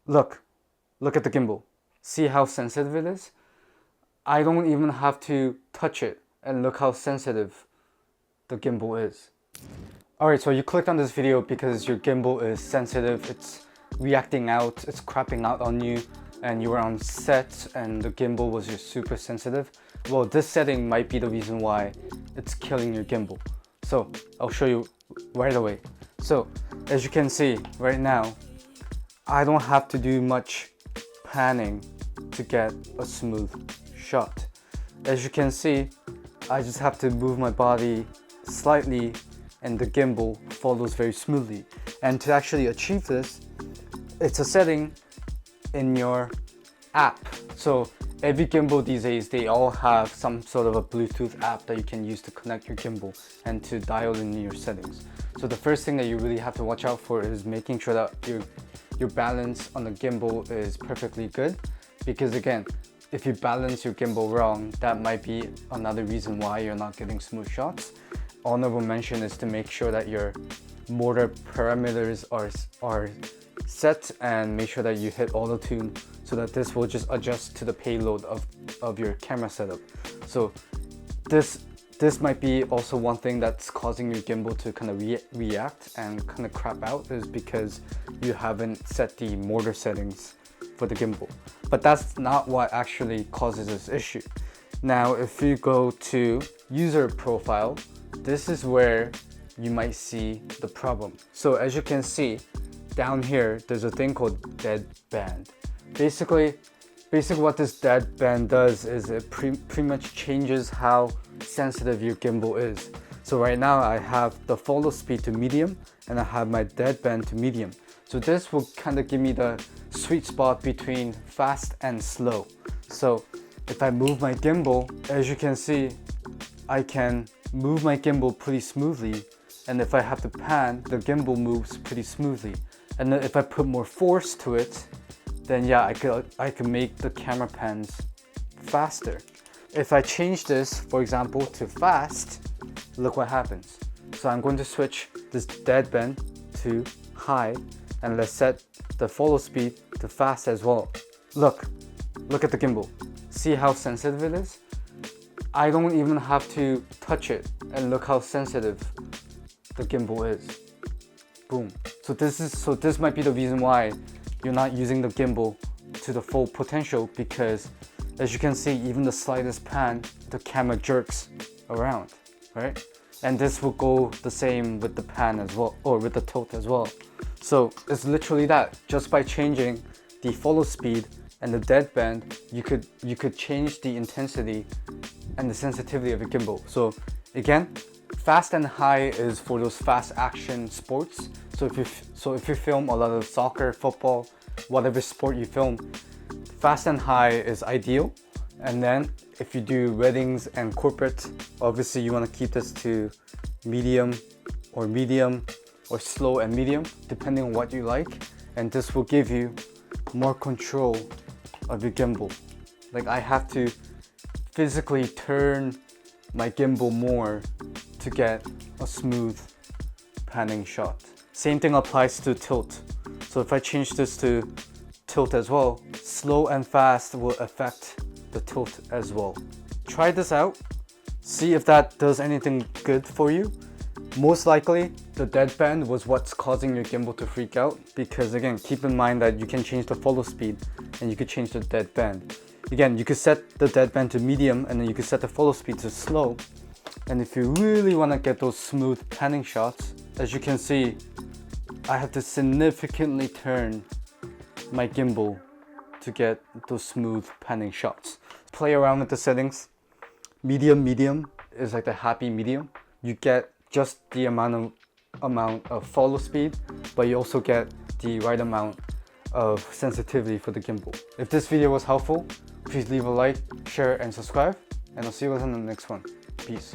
Look at the gimbal. See how sensitive it is? I don't even have to touch it, and look how sensitive the gimbal is. Alright, so you clicked on this video because your gimbal is sensitive, it's reacting out, it's crapping out on you, and you were on set and the gimbal was just super sensitive. Well, this setting might be the reason why it's killing your gimbal. So I'll show you right away. So as you can see right now, I don't have to do much panning to get a smooth shot. As you can see, I just have to move my body slightly and the gimbal follows very smoothly. And to actually achieve this, it's a setting in your app. So every gimbal these days, they all have some sort of a Bluetooth app that you can use to connect your gimbal and to dial in your settings. So the first thing that you really have to watch out for is making sure that your balance on the gimbal is perfectly good, because again, if you balance your gimbal wrong, that might be another reason why you're not getting smooth shots. Honorable mention is to make sure that your motor parameters are set and make sure that you hit auto tune so that this will just adjust to the payload of your camera setup. So this might be also one thing that's causing your gimbal to kind of react and kind of crap out, is because you haven't set the motor settings for the gimbal. But that's not what actually causes this issue. Now if you go to user profile, this is where you might see the problem. So as you can see down here, there's a thing called Deadband. Basically what this Deadband does is it pretty much changes how sensitive your gimbal is. So right now I have the follow speed to medium and I have my Deadband to medium. So this will kind of give me the sweet spot between fast and slow. So if I move my gimbal, as you can see, I can move my gimbal pretty smoothly, and if I have to pan, the gimbal moves pretty smoothly. And then if I put more force to it, then yeah, I could make the camera pans faster. If I change this, for example, to fast, look what happens. So I'm going to switch this Deadband to high, and let's set the follow speed to fast as well. Look at the gimbal. See how sensitive it is? I don't even have to touch it, and look how sensitive the gimbal is. Boom. So this might be the reason why you're not using the gimbal to the full potential, because as you can see, even the slightest pan, the camera jerks around, right? And this will go the same with the pan as well, or with the tilt as well. So it's literally that. Just by changing the follow speed and the Deadband, you could change the intensity and the sensitivity of your gimbal. So again, fast and high is for those fast action sports. So if you film a lot of soccer, football, whatever sport you film, fast and high is ideal. And then if you do weddings and corporate, obviously you want to keep this to medium or slow and medium, depending on what you like. And this will give you more control of your gimbal. Like, I have to physically turn my gimbal more to get a smooth panning shot. Same thing applies to tilt. So if I change this to tilt as well, slow and fast will affect the tilt as well. Try this out, see if that does anything good for you. Most likely the Deadband was what's causing your gimbal to freak out, because again, keep in mind that you can change the follow speed and you could change the Deadband. Again, you could set the Deadband to medium and then you could set the follow speed to slow. And if you really want to get those smooth panning shots, as you can see, I have to significantly turn my gimbal to get those smooth panning shots. Play around with the settings. Medium is like the happy medium. You get just the amount of follow speed, but you also get the right amount of sensitivity for the gimbal. If this video was helpful, please leave a like, share, and subscribe, and I'll see you guys on the next one. Peace.